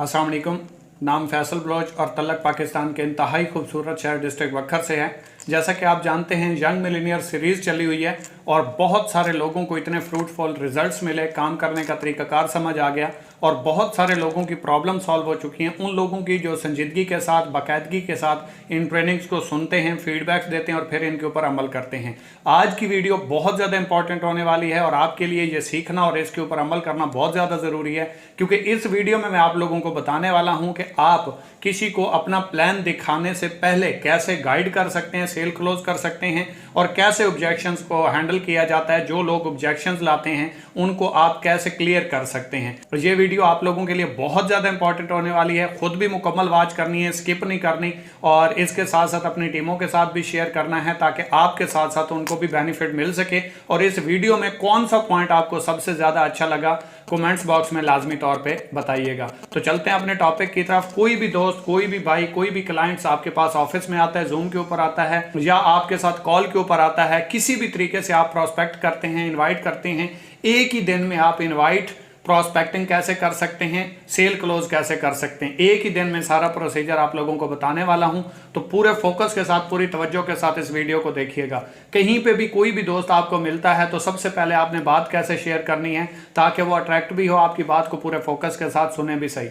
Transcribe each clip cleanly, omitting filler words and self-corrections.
अस्सलाम वालेकुम। नाम फैसल बलोच और तलक पाकिस्तान के इंतहाई खूबसूरत शहर डिस्ट्रिक्ट वक्खर से है। जैसा कि आप जानते हैं यंग मिलीनियर सीरीज़ चली हुई है और बहुत सारे लोगों को इतने फ्रूटफुल रिजल्ट्स मिले, काम करने का तरीकाकार समझ आ गया और बहुत सारे लोगों की प्रॉब्लम सॉल्व हो चुकी हैं। उन लोगों की जो संजीदगी के साथ, बाकायदगी के साथ इन ट्रेनिंग्स को सुनते हैं, फीडबैक्स देते हैं और फिर इनके ऊपर अमल करते हैं। आज की वीडियो बहुत ज़्यादा इंपॉर्टेंट होने वाली है और आपके लिए ये सीखना और इसके ऊपर अमल करना बहुत ज़्यादा ज़रूरी है, क्योंकि इस वीडियो में मैं आप लोगों को बताने वाला हूँ कि आप किसी को अपना प्लान दिखाने से पहले कैसे गाइड कर सकते हैं, सेल क्लोज कर सकते हैं और कैसे ऑब्जेक्शंस को हैंडल किया जाता है। जो लोग ऑब्जेक्शंस लाते हैं उनको आप कैसे क्लियर कर सकते हैं। तो ये वीडियो आप लोगों के लिए बहुत ज़्यादा इंपॉर्टेंट होने वाली है। खुद भी मुकम्मल वॉच करनी है, स्किप नहीं करनी और इसके साथ साथ अपनी टीमों के साथ भी शेयर करना है ताकि आपके साथ साथ उनको भी बेनिफिट मिल सके। और इस वीडियो में कौन सा पॉइंट आपको सबसे ज़्यादा अच्छा लगा कमेंट्स बॉक्स में लाजमी तौर पे बताइएगा। तो चलते हैं अपने टॉपिक की तरफ। कोई भी दोस्त, कोई भी भाई, कोई भी क्लाइंट्स आपके पास ऑफिस में आता है, जूम के ऊपर आता है या आपके साथ कॉल के ऊपर आता है, किसी भी तरीके से आप प्रोस्पेक्ट करते हैं, इनवाइट करते हैं, एक ही दिन में आप इनवाइट, प्रोस्पेक्टिंग कैसे कर सकते हैं, सेल क्लोज कैसे कर सकते हैं, एक ही दिन में सारा प्रोसीजर आप लोगों को बताने वाला हूं। तो पूरे फोकस के साथ, पूरी तवज्जो के साथ इस वीडियो को देखिएगा। कहीं पे भी कोई भी दोस्त आपको मिलता है तो सबसे पहले आपने बात कैसे शेयर करनी है ताकि वो अट्रैक्ट भी हो, आपकी बात को पूरे फोकस के साथ सुने भी सही।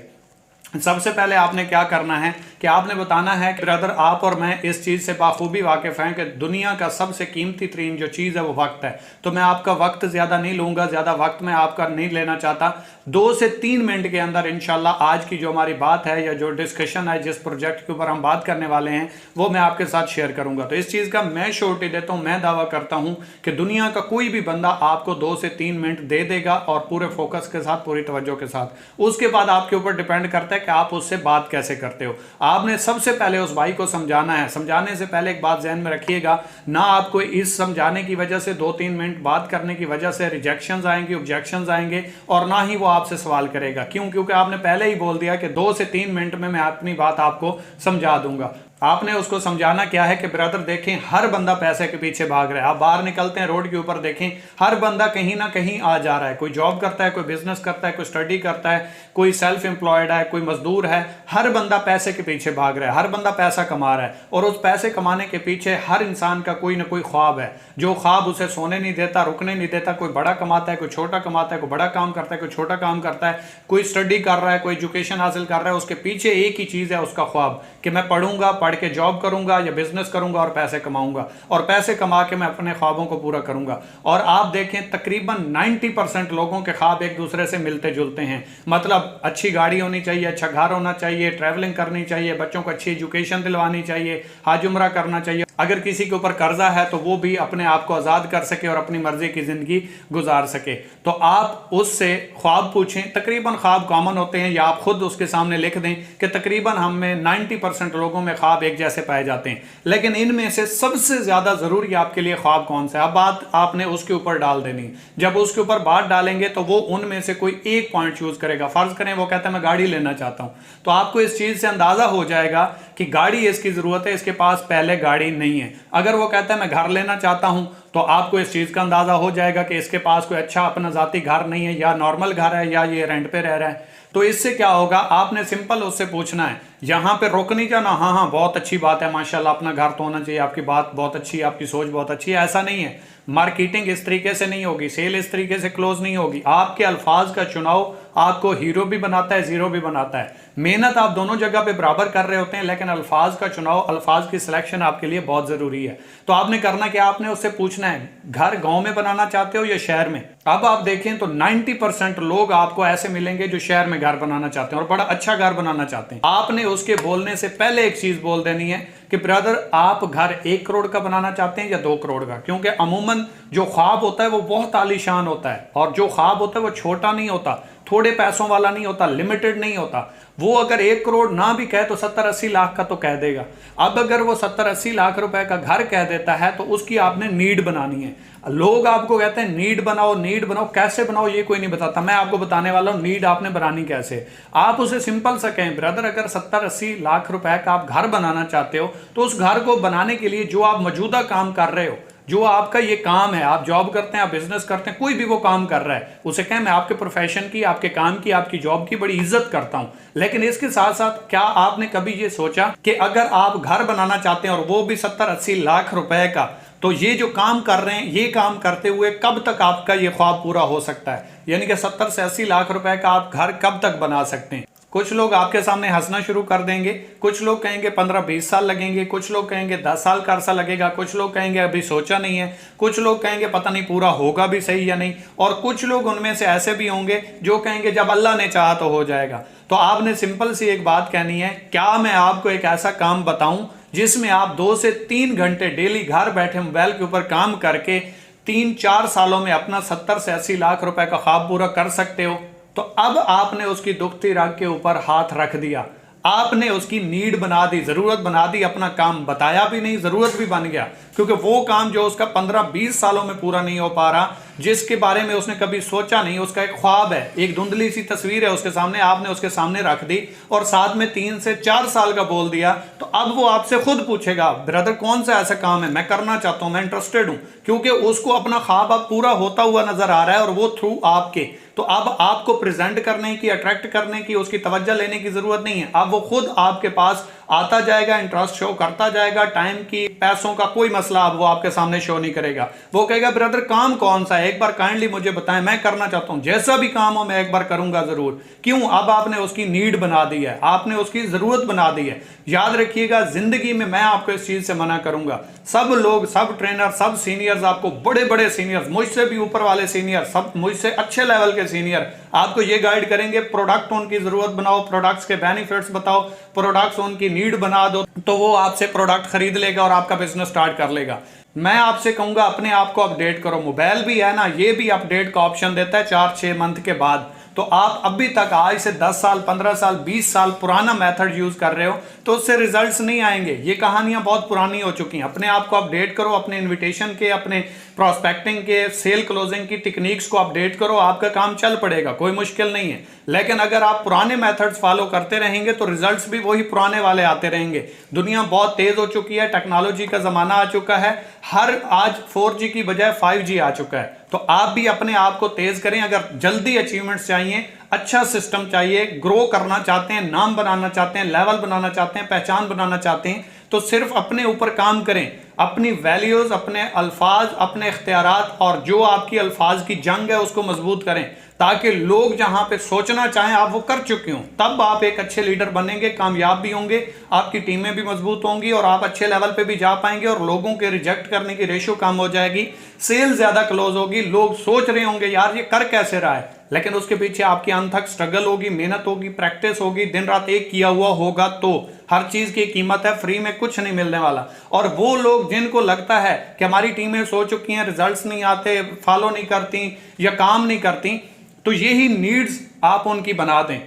सबसे पहले आपने क्या करना है कि आपने बताना है कि ब्रदर आप और मैं इस चीज़ से बाखूबी वाकिफ़ हैं कि दुनिया का सबसे कीमती तरीन जो चीज़ है वो वक्त है। तो मैं आपका वक्त ज़्यादा नहीं लूँगा, ज़्यादा वक्त मैं आपका नहीं लेना चाहता। 2 से 3 मिनट के अंदर इंशाल्लाह आज की जो हमारी बात है या जो डिस्कशन है, जिस प्रोजेक्ट के ऊपर हम बात करने वाले हैं, वो मैं आपके साथ शेयर करूँगा। तो इस चीज़ का मैं श्योरिटी देता हूँ, मैं दावा करता हूँ कि दुनिया का कोई भी बंदा आपको 2 से 3 मिनट दे देगा और पूरे फोकस के साथ, पूरी तवज्जो के साथ। उसके बाद आपके ऊपर डिपेंड करता है कि आप उससे बात कैसे करते हो। आपने सबसे पहले उस भाई को समझाना है। समझाने से पहले एक बात ध्यान में रखिएगा, ना आपको इस समझाने की वजह से 2-3 मिनट बात करने की वजह से रिजेक्शंस आएंगे, ऑब्जेक्शंस आएंगे और ना ही वो आपसे सवाल करेगा। क्यों? क्योंकि आपने पहले ही बोल दिया कि 2 से 3 मिनट में मैं अपनी बात आपको समझा दूंगा। आपने उसको समझाना क्या है कि ब्रदर देखें, हर बंदा पैसे के पीछे भाग रहा है। आप बाहर निकलते हैं रोड के ऊपर, देखें हर बंदा कहीं ना कहीं आ जा रहा है। कोई जॉब करता है, कोई बिजनेस करता है, कोई स्टडी करता है, कोई सेल्फ एम्प्लॉयड है, कोई मजदूर है। हर बंदा पैसे के पीछे भाग रहा है, हर बंदा पैसा कमा रहा है और उस पैसे कमाने के पीछे हर इंसान का कोई ना कोई ख्वाब है, जो ख्वाब उसे सोने नहीं देता, रुकने नहीं देता। कोई बड़ा कमाता है, कोई छोटा कमाता है, कोई बड़ा काम करता है, कोई छोटा काम करता है, कोई स्टडी कर रहा है, कोई एजुकेशन हासिल कर रहा है। उसके पीछे एक ही चीज है, उसका ख्वाब कि मैं पढ़ूंगा, पढ़ के जॉब करूंगा या बिजनेस करूंगा और पैसे कमाऊंगा और पैसे कमा के मैं अपने ख्वाबों को पूरा करूंगा। और आप देखें तकरीबन 90% लोगों के ख्वाब एक दूसरे से मिलते जुलते हैं। मतलब अच्छी गाड़ी होनी चाहिए, अच्छा घर होना चाहिए, ट्रैवलिंग करनी चाहिए, बच्चों को अच्छी एजुकेशन दिलवानी चाहिए, हज उम्रा करना चाहिए। अगर किसी के ऊपर कर्जा है तो वो भी अपने आप को आजाद कर सके और अपनी मर्जी की जिंदगी गुजार सके। तो आप उससे ख्वाब पूछें। तकरीबन ख्वाब कॉमन होते हैं या आप खुद उसके सामने लिख दें कि तकरीबन हम में 90% लोगों में ख्वाब एक जैसे पाए जाते हैं, लेकिन इनमें से सबसे ज्यादा जरूरी आपके लिए ख्वाब कौन सा है। अब बात आपने उसके ऊपर डाल देनी। जब उसके ऊपर बात डालेंगे तो वो उनमें से कोई एक पॉइंट चूज करेगा। फर्ज करें वो कहता है मैं गाड़ी लेना चाहता हूं, तो आपको इस चीज से अंदाजा हो जाएगा कि गाड़ी इसकी जरूरत है, इसके पास पहले गाड़ी नहीं है। अगर वो कहता है मैं घर लेना चाहता हूं, तो आपको इस चीज का अंदाजा हो जाएगा कि इसके पास कोई अच्छा अपना जाती घर नहीं है, या नॉर्मल घर है या ये रेंट पे रह रहा है। तो इससे क्या होगा, आपने सिंपल उससे पूछना है, यहां पे रोक नहीं जाना। हाँ हाँ बहुत अच्छी बात है, माशाल्लाह अपना घर तो होना चाहिए, आपकी बात बहुत अच्छी है, आपकी सोच बहुत अच्छी है। ऐसा नहीं है, मार्केटिंग इस तरीके से नहीं होगी, सेल इस तरीके से क्लोज नहीं होगी। आपके अल्फाज का चुनाव आपको हीरो भी बनाता है, जीरो भी बनाता है। मेहनत आप दोनों जगह पे बराबर कर रहे होते हैं, लेकिन अल्फाज का चुनाव, अल्फाज की सिलेक्शन आपके लिए बहुत जरूरी है। तो आपने करना क्या, आपने उससे पूछना है घर गांव में बनाना चाहते हो या शहर में। अब आप देखें तो 90% लोग आपको ऐसे मिलेंगे जो शहर में घर बनाना चाहते हैं और बड़ा अच्छा घर बनाना चाहते हैं। आपने उसके बोलने से पहले एक चीज बोल देनी है कि ब्रदर आप घर 1 करोड़ का बनाना चाहते हैं या 2 करोड़ का। क्योंकि अमूमन जो ख्वाब होता है वो बहुत आलीशान होता है और जो ख्वाब होता है वो छोटा नहीं होता, थोड़े पैसों वाला नहीं होता, लिमिटेड नहीं होता। वो अगर 1 करोड़ ना भी कहे तो 70-80 लाख का तो कह देगा। अब अगर वो 70-80 लाख रुपए का घर कह देता है तो उसकी आपने नीड बनानी है। लोग आपको कहते हैं नीड बनाओ, नीड बनाओ, कैसे बनाओ ये कोई नहीं बताता। मैं आपको बताने वाला हूं नीड आपने बनानी कैसे। आप उसे सिंपल सा कहें, ब्रदर अगर 70-80 लाख रुपए का आप घर बनाना चाहते हो तो उस घर को बनाने के लिए जो आप मौजूदा काम कर रहे हो, जो आपका ये काम है, आप जॉब करते हैं, आप बिजनेस करते हैं, कोई भी वो काम कर रहा है, उसे कहें मैं आपके प्रोफेशन की, आपके काम की, आपकी जॉब की बड़ी इज्जत करता हूं। लेकिन इसके साथ साथ क्या आपने कभी ये सोचा कि अगर आप घर बनाना चाहते हैं और वो भी 70-80 लाख रुपए का, तो ये जो काम कर रहे हैं, ये काम करते हुए कब तक आपका ये ख्वाब पूरा हो सकता है? यानी कि 70 से 80 लाख रुपए का आप घर कब तक बना सकते हैं? कुछ लोग आपके सामने हंसना शुरू कर देंगे, कुछ लोग कहेंगे 15-20 साल लगेंगे, कुछ लोग कहेंगे 10 साल का अरसा लगेगा, कुछ लोग कहेंगे अभी सोचा नहीं है, कुछ लोग कहेंगे पता नहीं पूरा होगा भी सही या नहीं, और कुछ लोग उनमें से ऐसे भी होंगे जो कहेंगे जब अल्लाह ने चाहा तो हो जाएगा। तो आपने सिंपल सी एक बात कहनी है, क्या मैं आपको एक ऐसा काम बताऊं जिसमें आप 2 से 3 घंटे डेली घर बैठे मोबाइल के ऊपर काम करके 3-4 सालों में अपना 70 से 80 लाख रुपए का ख्वाब पूरा कर सकते हो? तो अब आपने उसकी दुखती रग के ऊपर हाथ रख दिया, आपने उसकी नीड बना दी, जरूरत बना दी, अपना काम बताया भी नहीं, जरूरत भी बन गया, क्योंकि वो काम जो उसका 15-20 सालों में पूरा नहीं हो पा रहा, जिसके बारे में उसने कभी सोचा नहीं, उसका एक ख्वाब है, एक धुंधली सी तस्वीर है उसके सामने, आपने उसके सामने रख दी और साथ में 3 से 4 साल का बोल दिया। तो अब वो आपसे खुद पूछेगा, ब्रदर कौन सा ऐसा काम है मैं करना चाहता हूं, मैं इंटरेस्टेड हूं, क्योंकि उसको अपना ख्वाब अब पूरा होता हुआ नजर आ रहा है और वो थ्रू आपके। तो अब आपको प्रेजेंट करने की, अट्रैक्ट करने की, उसकी तवज्जो लेने की जरूरत नहीं है, अब वो खुद आपके पास आता जाएगा, इंटरेस्ट शो करता जाएगा, टाइम की, पैसों का कोई मसला अब वो आपके सामने शो नहीं करेगा। वो कहेगा ब्रदर काम कौन सा है, एक बार काइंडली मुझे बताएं, मैं करना चाहता हूं, जैसा भी काम हो मैं एक बार करूंगा जरूर। क्यों? अब आपने उसकी नीड बना दी है, आपने उसकी जरूरत बना दी है। याद रखिएगा, जिंदगी में मैं आपको इस चीज से मना करूंगा, सब लोग, सब ट्रेनर, सब सीनियर्स, आपको बड़े बड़े सीनियर्स, मुझसे भी ऊपर वाले सीनियर, सब मुझसे अच्छे लेवल के सीनियर आपको ये गाइड करेंगे, प्रोडक्ट उनकी जरूरत बनाओ, प्रोडक्ट्स के बेनिफिट्स बताओ, प्रोडक्ट्स उनकी नीड बना दो, तो वो आपसे प्रोडक्ट खरीद लेगा और आपका बिजनेस स्टार्ट कर लेगा। मैं आपसे कहूंगा अपने आप को अपडेट करो। मोबाइल भी है ना, ये भी अपडेट का ऑप्शन देता है 4-6 मंथ के बाद। तो आप अभी तक आज से 10 साल, 15 साल, 20 साल पुराना मेथड यूज कर रहे हो तो उससे रिजल्ट्स नहीं आएंगे। ये कहानियां बहुत पुरानी हो चुकी हैं। अपने आप को अपडेट करो, अपने इनविटेशन के, अपने प्रोस्पेक्टिंग के, सेल क्लोजिंग की टेक्निक्स को अपडेट करो, आपका काम चल पड़ेगा, कोई मुश्किल नहीं है। लेकिन अगर आप पुराने मेथड्स फॉलो करते रहेंगे तो रिजल्ट्स भी वही पुराने वाले आते रहेंगे। दुनिया बहुत तेज हो चुकी है, टेक्नोलॉजी का जमाना आ चुका है, हर आज 4G की बजाय 5G आ चुका है। तो आप भी अपने आप को तेज करें। अगर जल्दी अचीवमेंट्स चाहिए, अच्छा सिस्टम चाहिए, ग्रो करना चाहते हैं, नाम बनाना चाहते हैं, लेवल बनाना चाहते हैं, पहचान बनाना चाहते हैं, तो सिर्फ अपने ऊपर काम करें। अपनी वैल्यूज, अपने अल्फाज, अपने इख्तियारात और जो आपकी अल्फाज की जंग है उसको मजबूत करें, ताकि लोग जहां पे सोचना चाहें आप वो कर चुके हों। तब आप एक अच्छे लीडर बनेंगे, कामयाब भी होंगे, आपकी टीमें भी मजबूत होंगी और आप अच्छे लेवल पे भी जा पाएंगे और लोगों के रिजेक्ट करने की रेशियो कम हो जाएगी, सेल ज्यादा क्लोज होगी। लोग सोच रहे होंगे यार ये कर कैसे रहा है, लेकिन उसके पीछे आपकी अनथक स्ट्रगल होगी, मेहनत होगी, प्रैक्टिस होगी, दिन रात एक किया हुआ होगा। तो हर चीज की कीमत है, फ्री में कुछ नहीं मिलने वाला। और वो लोग जिनको लगता है कि हमारी टीमें सो चुकी हैं, रिजल्ट्स नहीं आते, फॉलो नहीं करती या काम नहीं करती, तो यही नीड्स आप उनकी बना दें।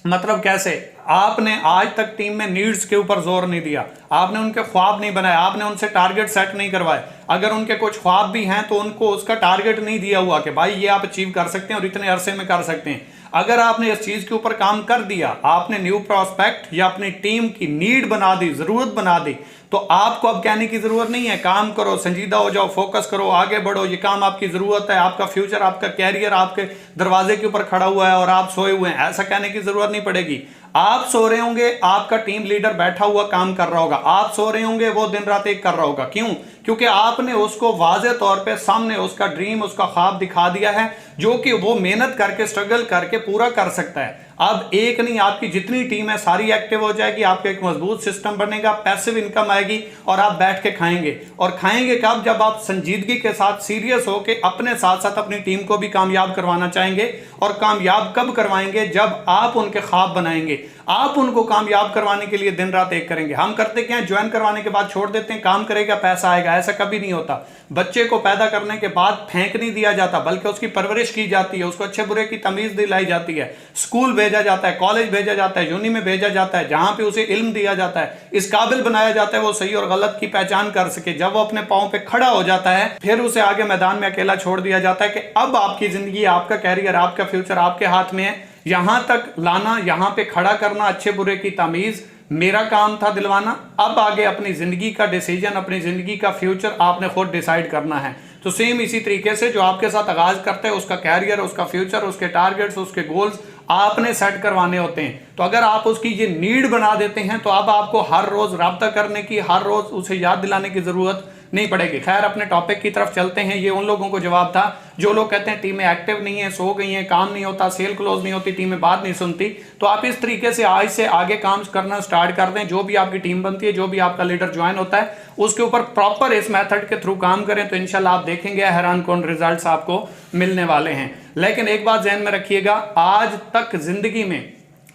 मतलब कैसे? आपने आज तक टीम में नीड्स के ऊपर जोर नहीं दिया, आपने उनके ख्वाब नहीं बनाए, आपने उनसे टारगेट सेट नहीं करवाए। अगर उनके कुछ ख्वाब भी हैं तो उनको उसका टारगेट नहीं दिया हुआ कि भाई ये आप अचीव कर सकते हैं और इतने अरसे में कर सकते हैं। अगर आपने इस चीज के ऊपर काम कर दिया, आपने न्यू प्रोस्पेक्ट या अपनी टीम की नीड बना दी, जरूरत बना दी, तो आपको अब कहने की जरूरत नहीं है काम करो, संजीदा हो जाओ, फोकस करो, आगे बढ़ो, ये काम आपकी जरूरत है, आपका फ्यूचर, आपका कैरियर आपके दरवाजे के ऊपर खड़ा हुआ है और आप सोए हुए हैं, ऐसा कहने की जरूरत नहीं पड़ेगी। आप सो रहे होंगे, आपका टीम लीडर बैठा हुआ काम कर रहा होगा, आप सो रहे होंगे, वो दिन रात एक कर रहा होगा। क्यों? क्योंकि आपने उसको वाज़े तौर पे सामने उसका ड्रीम, उसका ख्वाब दिखा दिया है, जो कि वो मेहनत करके, स्ट्रगल करके पूरा कर सकता है। अब एक नहीं, आपकी जितनी टीम है सारी एक्टिव हो जाएगी, आपका एक मजबूत सिस्टम बनेगा, पैसिव इनकम आएगी और आप बैठ के खाएंगे। और खाएंगे कब? जब आप संजीदगी के साथ, सीरियस होके अपने साथ साथ अपनी टीम को भी कामयाब करवाना चाहेंगे। और कामयाब कब करवाएंगे? जब आप उनके ख्वाब बनाएंगे, आप उनको कामयाब करवाने के लिए दिन रात एक करेंगे। हम करते क्या है, ज्वाइन करवाने के बाद छोड़ देते हैं, काम करेगा पैसा आएगा, ऐसा कभी नहीं होता। बच्चे को पैदा करने के बाद फेंक नहीं दिया जाता, बल्कि उसकी परवरिश की जाती है, उसको अच्छे बुरे की तमीज दिलाई जाती है, स्कूल भेजा जाता है, कॉलेज भेजा जाता है, यूनी में भेजा जाता है, जहां पे उसे इल्म दिया जाता है, इस काबिल बनाया जाता है वो सही और गलत की पहचान कर सके। जब वो अपने पांव पे खड़ा हो जाता है, फिर उसे आगे मैदान में अकेला छोड़ दिया जाता है कि अब आपकी जिंदगी, आपका कैरियर, आपका फ्यूचर आपके हाथ में है। यहां तक लाना, यहां पे खड़ा करना, अच्छे बुरे की तमीज, मेरा काम था दिलवाना, अब आगे अपनी ज़िंदगी का डिसीजन, अपनी ज़िंदगी का फ्यूचर आपने खुद डिसाइड करना है। तो सेम इसी तरीके से जो आपके साथ आगाज़ करते हैं उसका कैरियर, उसका फ्यूचर, उसके टारगेट्स, उसके गोल्स आपने सेट करवाने होते हैं। तो अगर आप उसकी ये नीड बना देते हैं तो अब आपको हर रोज़ रब्ता करने की, हर रोज़ उसे याद दिलाने की ज़रूरत नहीं पड़ेगी। खैर, अपने टॉपिक की तरफ चलते हैं। ये उन लोगों को जवाब था जो लोग कहते हैं टीमें एक्टिव नहीं है, सो गई हैं, काम नहीं होता, सेल क्लोज नहीं होती, टीमें बात नहीं सुनती। तो आप इस तरीके से आज से आगे काम करना स्टार्ट कर दें। जो भी आपकी टीम बनती है, जो भी आपका लीडर ज्वाइन होता है, उसके ऊपर प्रॉपर इस मेथड के थ्रू काम करें तो इंशाल्लाह आप देखेंगे हैरान कौन रिजल्ट्स आपको मिलने वाले हैं। लेकिन एक बात ध्यान में रखिएगा, आज तक जिंदगी में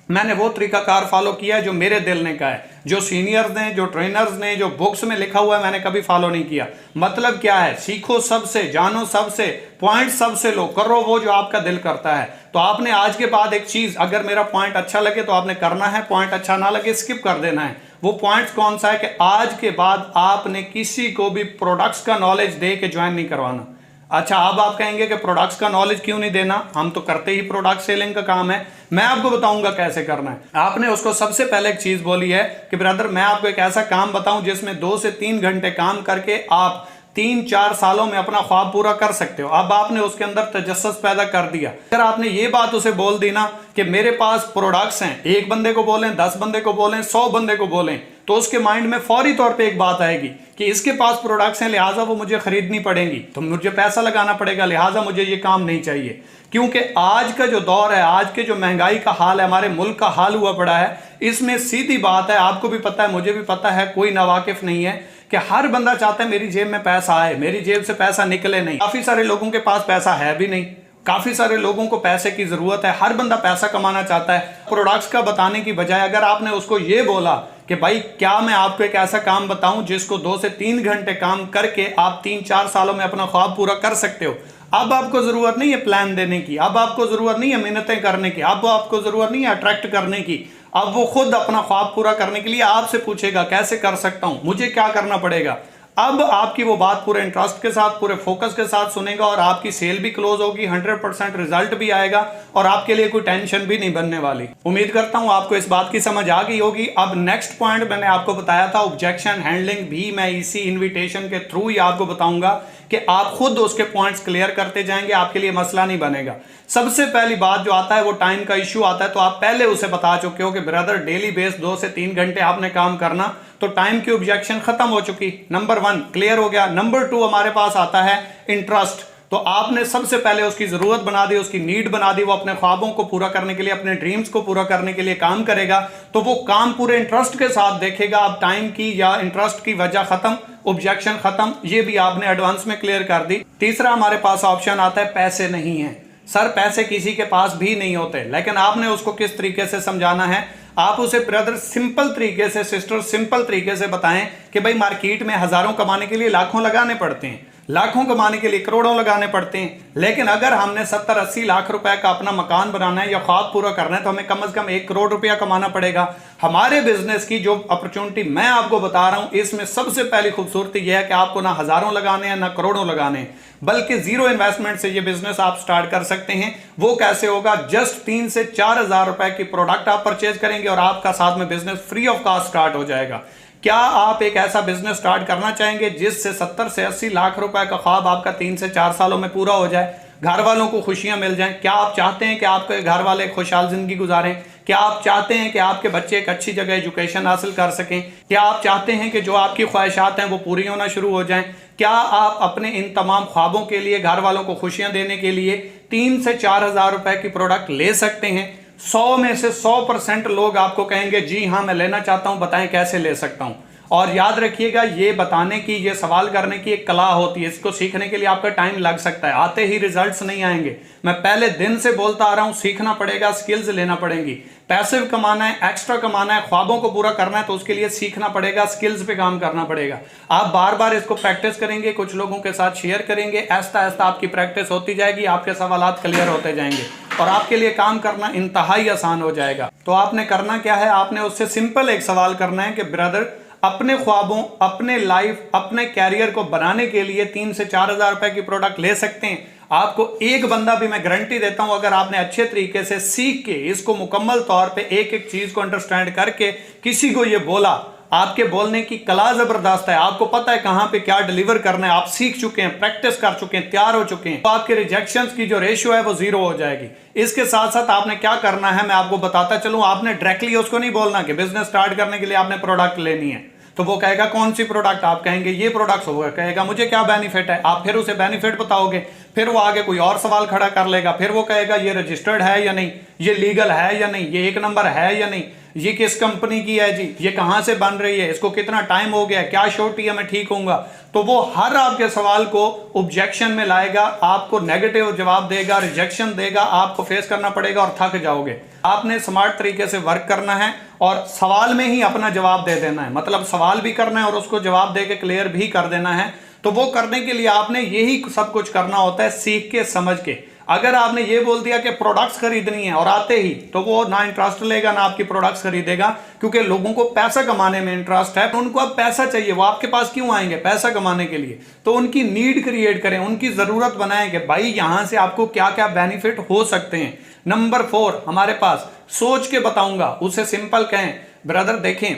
मैंने वो तरीकाकार फॉलो किया है जो मेरे दिल ने कहा है, जो सीनियर्स ने, जो ट्रेनर्स ने, जो बुक्स में लिखा हुआ है, मैंने कभी फॉलो नहीं किया। मतलब क्या है? सीखो सबसे, जानो सबसे, पॉइंट सबसे लो, करो वो जो आपका दिल करता है। तो आपने आज के बाद एक चीज, अगर मेरा पॉइंट अच्छा लगे तो आपने करना है, पॉइंट अच्छा ना लगे स्किप कर देना है। वो पॉइंट कौन सा है कि आज के बाद आपने किसी को भी प्रोडक्ट्स का नॉलेज दे के ज्वाइन नहीं करवाना। अच्छा, अब आप कहेंगे कि प्रोडक्ट्स का नॉलेज क्यों नहीं देना, हम तो करते ही प्रोडक्ट सेलिंग का काम है। मैं आपको बताऊंगा कैसे करना है। आपने उसको सबसे पहले एक चीज बोली है कि ब्रदर मैं आपको एक ऐसा काम बताऊं जिसमें 2 से 3 घंटे काम करके आप 3-4 सालों में अपना ख्वाब पूरा कर सकते हो। अब आपने उसके अंदर तजस्सुस पैदा कर दिया। अगर आपने ये बात उसे बोल दी ना कि मेरे पास प्रोडक्ट्स हैं, 1 बंदे को बोलें, 10 बंदे को बोलें, 100 बंदे को बोलें, तो उसके माइंड में फौरी तौर पे एक बात आएगी कि इसके पास प्रोडक्ट्स हैं, लिहाजा वो मुझे खरीदनी पड़ेंगी, तो मुझे पैसा लगाना पड़ेगा, लिहाजा मुझे ये काम नहीं चाहिए। क्योंकि आज का जो दौर है, आज के जो महंगाई का हाल है, हमारे मुल्क का हाल हुआ पड़ा है, इसमें सीधी बात है, आपको भी पता है, मुझे भी पता है, कोई नावाकिफ नहीं है कि हर बंदा चाहता है मेरी जेब में पैसा आए, मेरी जेब से पैसा निकले नहीं। काफी सारे लोगों के पास पैसा है भी नहीं, काफी सारे लोगों को पैसे की जरूरत है, हर बंदा पैसा कमाना चाहता है। प्रोडक्ट्स का बताने की बजाय अगर आपने उसको ये बोला कि भाई क्या मैं आपको एक ऐसा काम बताऊं जिसको 2 से 3 घंटे काम करके आप 3-4 सालों में अपना ख्वाब पूरा कर सकते हो। अब आपको जरूरत नहीं है प्लान देने की, अब आपको जरूरत नहीं है मेहनतें करने की, अब आपको जरूरत नहीं है अट्रैक्ट करने की। अब वो खुद अपना ख्वाब पूरा करने के लिए आपसे पूछेगा कैसे कर सकता हूं, मुझे क्या करना पड़ेगा। अब आपकी वो बात पूरे इंटरेस्ट के साथ, पूरे फोकस के साथ सुनेगा और आपकी सेल भी क्लोज होगी, 100% रिजल्ट भी आएगा और आपके लिए कोई टेंशन भी नहीं बनने वाली। उम्मीद करता हूं आपको इस बात की समझ आ गई होगी। अब नेक्स्ट पॉइंट मैंने आपको बताया था ऑब्जेक्शन हैंडलिंग, भी मैं इसी इन्विटेशन के थ्रू ही आपको बताऊंगा कि आप खुद उसके पॉइंट्स क्लियर करते जाएंगे, आपके लिए मसला नहीं बनेगा। सबसे पहली बात जो आता है वो टाइम का इश्यू आता है। तो आप पहले उसे बता चुके हो कि ब्रदर डेली बेस 2 से 3 घंटे आपने काम करना, तो टाइम की ऑब्जेक्शन खत्म हो चुकी। नंबर 1 क्लियर हो गया। नंबर 2 हमारे पास आता है इंटरेस्ट। तो आपने सबसे पहले उसकी जरूरत बना दी, उसकी नीड बना दी, वो अपने ख्वाबों को पूरा करने के लिए, अपने ड्रीम्स को पूरा करने के लिए काम करेगा, तो वो काम पूरे इंटरेस्ट के साथ देखेगा। अब टाइम की या इंटरेस्ट की वजह खत्म, ऑब्जेक्शन खत्म, ये भी आपने एडवांस में क्लियर कर दी। तीसरा हमारे पास ऑप्शन आता है पैसे नहीं है। सर पैसे किसी के पास भी नहीं होते, लेकिन आपने उसको किस तरीके से समझाना है। आप उसे ब्रदर सिंपल तरीके से, सिस्टर सिंपल तरीके से बताएं कि भाई मार्केट में हजारों कमाने के लिए लाखों लगाने पड़ते हैं, लाखों कमाने के लिए करोड़ों लगाने पड़ते हैं, लेकिन अगर हमने 70-80 लाख रुपए का अपना मकान बनाना है या ख्वाब पूरा करना है तो हमें कम से कम 1 करोड़ रुपया कमाना पड़ेगा। हमारे बिजनेस की जो अपॉर्चुनिटी मैं आपको बता रहा हूं, इसमें सबसे पहली खूबसूरती यह है कि आपको ना हजारों लगाने हैं ना करोड़ों लगाने हैं, बल्कि जीरो इन्वेस्टमेंट से ये बिजनेस आप स्टार्ट कर सकते हैं। वो कैसे होगा? जस्ट 3 से 4 हजार रुपए की प्रोडक्ट आप परचेज करेंगे और आपका साथ में business free of cost start हो जाएगा। क्या आप एक ऐसा बिजनेस स्टार्ट करना चाहेंगे जिससे 70 से 80 लाख रुपए का ख्वाब आपका 3 से 4 सालों में पूरा हो जाए, घर वालों को खुशियां मिल जाएं? क्या आप चाहते हैं कि आपके घर वाले खुशहाल जिंदगी गुजारें? क्या आप चाहते हैं कि आपके बच्चे एक अच्छी जगह एजुकेशन हासिल कर सकें? क्या आप चाहते हैं कि जो आपकी ख्वाहिशात हैं वो पूरी होना शुरू हो जाएं? क्या आप अपने इन तमाम ख्वाबों के लिए, घर वालों को खुशियां देने के लिए 3 से 4 हजार रुपए की प्रोडक्ट ले सकते हैं? 100 में से 100% लोग आपको कहेंगे जी हाँ मैं लेना चाहता हूं, बताएं कैसे ले सकता हूं। और याद रखिएगा, ये बताने की, ये सवाल करने की एक कला होती है। इसको सीखने के लिए आपका टाइम लग सकता है, आते ही रिजल्ट्स नहीं आएंगे। मैं पहले दिन से बोलता आ रहा हूं, सीखना पड़ेगा, स्किल्स लेना पड़ेंगी। पैसिव कमाना है, एक्स्ट्रा कमाना है, ख्वाबों को पूरा करना है तो उसके लिए सीखना पड़ेगा, स्किल्स पे काम करना पड़ेगा। आप बार बार इसको प्रैक्टिस करेंगे, कुछ लोगों के साथ शेयर करेंगे, ऐसा ऐसा आपकी प्रैक्टिस होती जाएगी, आपके सवालात क्लियर होते जाएंगे और आपके लिए काम करना इंतहाई आसान हो जाएगा। तो आपने करना क्या है? आपने उससे सिंपल एक सवाल करना है कि ब्रदर अपने ख्वाबों, अपने लाइफ, अपने कैरियर को बनाने के लिए 3 से 4 हजार रुपए की प्रोडक्ट ले सकते हैं? आपको एक बंदा भी मैं गारंटी देता हूं, अगर आपने अच्छे तरीके से सीख के इसको मुकम्मल तौर पे एक एक चीज को अंडरस्टैंड करके किसी को ये बोला, आपके बोलने की कला जबरदस्त है, आपको पता है कहां पे क्या डिलीवर करना है, आप सीख चुके हैं, प्रैक्टिस कर चुके हैं, तैयार हो चुके हैं, तो आपके रिजेक्शंस की जो रेशियो है वो 0 हो जाएगी। इसके साथ साथ आपने क्या करना है मैं आपको बताता चलूं। आपने डायरेक्टली उसको नहीं बोलना कि बिजनेस स्टार्ट करने के लिए आपने प्रोडक्ट लेनी है, तो वो कहेगा कौन सी प्रोडक्ट, आप कहेंगे ये प्रोडक्ट, होगा कहेगा मुझे क्या बेनिफिट है, आप फिर उसे बेनिफिट बताओगे, फिर वो आगे कोई और सवाल खड़ा कर लेगा, फिर वो कहेगा ये रजिस्टर्ड है या नहीं, ये लीगल है या नहीं, ये 1 नंबर है या नहीं, ये किस कंपनी की है जी, ये कहां से बन रही है, इसको कितना टाइम हो गया, क्या श्योरिटी है मैं ठीक होऊंगा। तो वो हर आपके सवाल को ऑब्जेक्शन में लाएगा, आपको नेगेटिव जवाब देगा, रिजेक्शन देगा, आपको फेस करना पड़ेगा और थक जाओगे। आपने स्मार्ट तरीके से वर्क करना है और सवाल में ही अपना जवाब दे देना है, मतलब सवाल भी करना है और उसको जवाब दे के क्लियर भी कर देना है। तो वो करने के लिए आपने यही सब कुछ करना होता है, सीख के समझ के। अगर आपने ये बोल दिया कि प्रोडक्ट्स खरीदनी है और आते ही, तो वो ना इंटरेस्ट लेगा ना आपकी प्रोडक्ट्स खरीदेगा, क्योंकि लोगों को पैसा कमाने में इंटरेस्ट है, तो उनको अब पैसा चाहिए, वो आपके पास क्यों आएंगे, पैसा कमाने के लिए। तो उनकी नीड क्रिएट करें, उनकी जरूरत बनाएं कि भाई यहां से आपको क्या क्या बेनिफिट हो सकते हैं। नंबर 4 हमारे पास सोच के बताऊंगा, उसे सिंपल कहें ब्रदर देखें,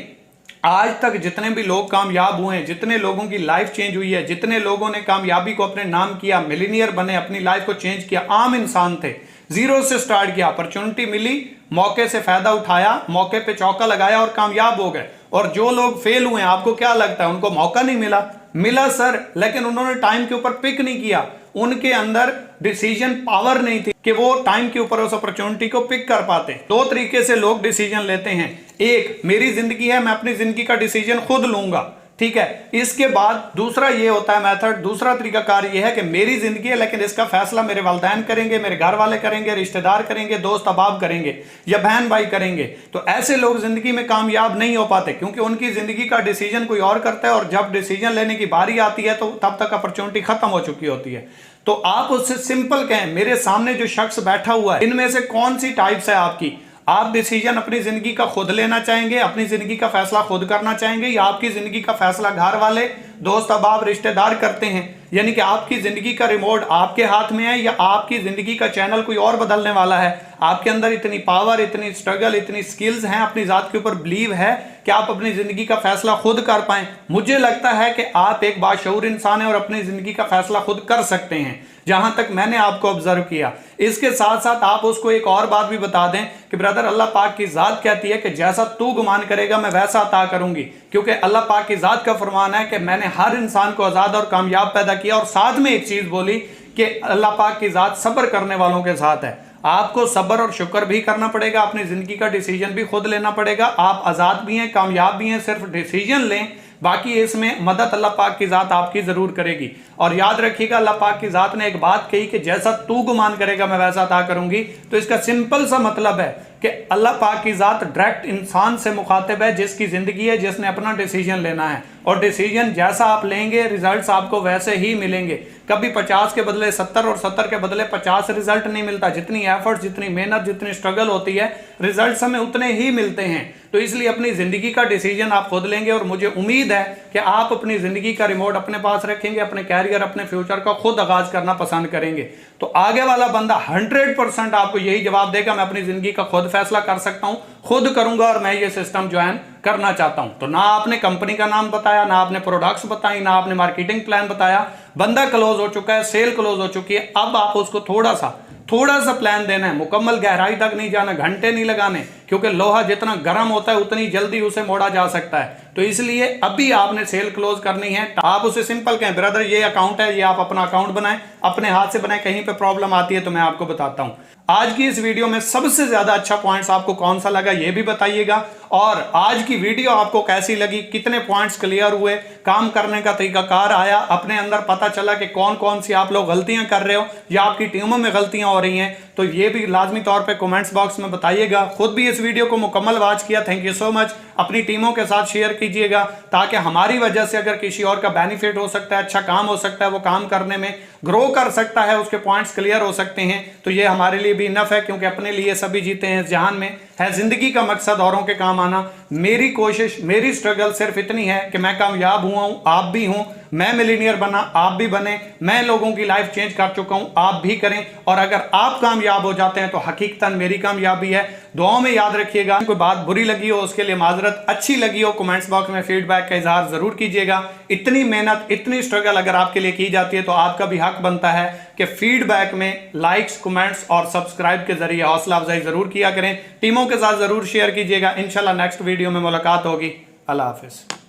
आज तक जितने भी लोग कामयाब हुए हैं, जितने लोगों की लाइफ चेंज हुई है, जितने लोगों ने कामयाबी को अपने नाम किया, मिलीनियर बने, अपनी लाइफ को चेंज किया, आम इंसान थे, 0 से स्टार्ट किया, अपॉर्चुनिटी मिली, मौके से फायदा उठाया, मौके पे चौका लगाया और कामयाब हो गए। और जो लोग फेल हुए, आपको क्या लगता है उनको मौका नहीं मिला? मिला सर, लेकिन उन्होंने टाइम के ऊपर पिक नहीं किया, उनके अंदर डिसीजन पावर नहीं थी कि वो टाइम के ऊपर उस अपॉर्चुनिटी को पिक कर पाते। 2 तरीके से लोग डिसीजन लेते हैं, एक मेरी जिंदगी है, मैं अपनी जिंदगी का डिसीजन खुद लूंगा, ठीक है। इसके बाद दूसरा ये होता है मेथड, दूसरा तरीकाकार ये है कि मेरी जिंदगी है लेकिन इसका फैसला मेरे वालिदैन करेंगे, मेरे घर वाले करेंगे, रिश्तेदार करेंगे, दोस्त अहबाब करेंगे या बहन भाई करेंगे। तो ऐसे लोग जिंदगी में कामयाब नहीं हो पाते, क्योंकि उनकी जिंदगी का डिसीजन कोई और करता है और जब डिसीजन लेने की बारी आती है तो तब तक अपॉर्चुनिटी खत्म हो चुकी होती है। तो आप उससे सिंपल कहें, मेरे सामने जो शख्स बैठा हुआ है, इनमें से कौन सी टाइप्स है आपकी? आप डिसीजन अपनी जिंदगी का खुद लेना चाहेंगे, अपनी जिंदगी का फैसला खुद करना चाहेंगे, या आपकी जिंदगी का फैसला घर वाले, दोस्त अहबाब, रिश्तेदार करते हैं? यानी कि आपकी जिंदगी का रिमोट आपके हाथ में है या आपकी जिंदगी का चैनल कोई और बदलने वाला है? आपके अंदर इतनी पावर, इतनी स्ट्रगल, इतनी स्किल्स हैं, अपनी जात के ऊपर बिलीव है कि आप अपनी जिंदगी का फैसला खुद कर पाएं? मुझे लगता है कि आप एक बाशऊर इंसान हैं और अपनी जिंदगी का फैसला खुद कर सकते हैं, जहां तक मैंने आपको ऑब्जर्व किया। इसके साथ साथ आप उसको एक और बात भी बता दें कि ब्रदर अल्लाह पाक की जात कहती है कि जैसा तू गुमान करेगा मैं वैसा अता करूंगी, क्योंकि अल्लाह पाक की जात का फरमान है कि मैंने हर इंसान को आजाद और कामयाब पैदा किया। और साथ में एक चीज बोली कि अल्लाह पाक की जात सब्र करने वालों के साथ है। आपको सब्र और शुक्र भी करना पड़ेगा, अपनी जिंदगी का डिसीजन भी खुद लेना पड़ेगा। आप आजाद भी हैं, कामयाब भी हैं, सिर्फ डिसीजन लें, बाकी इसमें मदद अल्लाह पाक की जात आपकी जरूर करेगी। और याद रखिएगा, अल्लाह पाक की जात ने एक बात कही कि जैसा तू गुमान करेगा मैं वैसा अता करूंगी। तो इसका सिंपल सा मतलब है कि अल्लाह पाक की जात डायरेक्ट इंसान से मुखातिब है, जिसकी जिंदगी है, जिसने अपना डिसीजन लेना है। और डिसीजन जैसा आप लेंगे रिजल्ट्स आपको वैसे ही मिलेंगे। कभी 50 के बदले 70 और 70 के बदले 50 रिजल्ट नहीं मिलता। जितनी एफर्ट, जितनी मेहनत, जितनी स्ट्रगल होती है, रिजल्ट्स हमें उतने ही मिलते हैं। तो इसलिए अपनी जिंदगी का डिसीजन आप खुद लेंगे और मुझे उम्मीद है कि आप अपनी जिंदगी का रिमोट अपने पास रखेंगे, अपने कैरियर, अपने फ्यूचर का खुद आगाज करना पसंद करेंगे। तो आगे वाला बंदा 100% आपको यही जवाब देगा, मैं अपनी जिंदगी का खुद फैसला कर सकता हूं, खुद करूंगा और मैं ये सिस्टम ज्वाइन करना चाहता हूं। तो ना आपने कंपनी का नाम बताया, ना आपने प्रोडक्ट्स बताई, ना आपने मार्केटिंग प्लान बताया, बंदा क्लोज हो चुका है, सेल क्लोज हो चुकी है। अब आप उसको थोड़ा सा प्लान देना है, मुकम्मल गहराई तक नहीं जाना, घंटे नहीं लगाने, क्योंकि लोहा जितना गर्म होता है उतनी जल्दी उसे मोड़ा जा सकता है। तो इसलिए अभी आपने सेल क्लोज करनी है। आप उसे सिंपल कहें, ब्रदर ये अकाउंट है, ये आप अपना अकाउंट बनाएं, अपने हाथ से बनाएं, कहीं पे प्रॉब्लम आती है तो मैं आपको बताता हूं। आज की इस वीडियो में सबसे ज्यादा अच्छा पॉइंट्स आपको कौन सा लगा ये भी बताइएगा, और आज की वीडियो आपको कैसी लगी, कितने पॉइंट्स क्लियर हुए, काम करने का तरीकाकार आया, अपने अंदर पता चला कि कौन कौन सी आप लोग गलतियां कर रहे हो या आपकी टीमों में गलतियां हो रही हैं, तो ये भी लाजमी तौर पे कमेंट्स बॉक्स में बताइएगा। खुद भी इस वीडियो को मुकम्मल वॉच किया, थैंक यू सो मच। अपनी टीमों के साथ शेयर कीजिएगा ताकि हमारी वजह से अगर किसी और का बेनिफिट हो सकता है, अच्छा काम हो सकता है, वो काम करने में ग्रो कर सकता है, उसके पॉइंट्स क्लियर हो सकते हैं, तो ये हमारे लिए भी इनफ है, क्योंकि अपने लिए सभी जीते हैं इस जहान में। है जिंदगी का मकसद औरों के काम आना। मेरी कोशिश, मेरी स्ट्रगल सिर्फ इतनी है कि मैं कामयाब हुआ हूं, आप भी हूं, मैं मिलीनियर बना, आप भी बने। मैं लोगों की लाइफ चेंज कर चुका हूं, आप भी करें। और अगर आप कामयाब हो जाते हैं तो हकीकतन मेरी कामयाबी है। दुआओं में याद रखिएगा। कोई बात बुरी लगी हो उसके लिए माजरत, अच्छी लगी हो कमेंट्स बॉक्स में फीडबैक का इजहार जरूर कीजिएगा। इतनी मेहनत, इतनी स्ट्रगल अगर आपके लिए की जाती है तो आपका भी हक बनता है कि फीडबैक में लाइक्स, कमेंट्स और सब्सक्राइब के जरिए हौसला अफजाई जरूर किया करें। टीमों के साथ जरूर शेयर कीजिएगा। इंशाल्लाह नेक्स्ट वीडियो में मुलाकात होगी। अल्लाह हाफिज।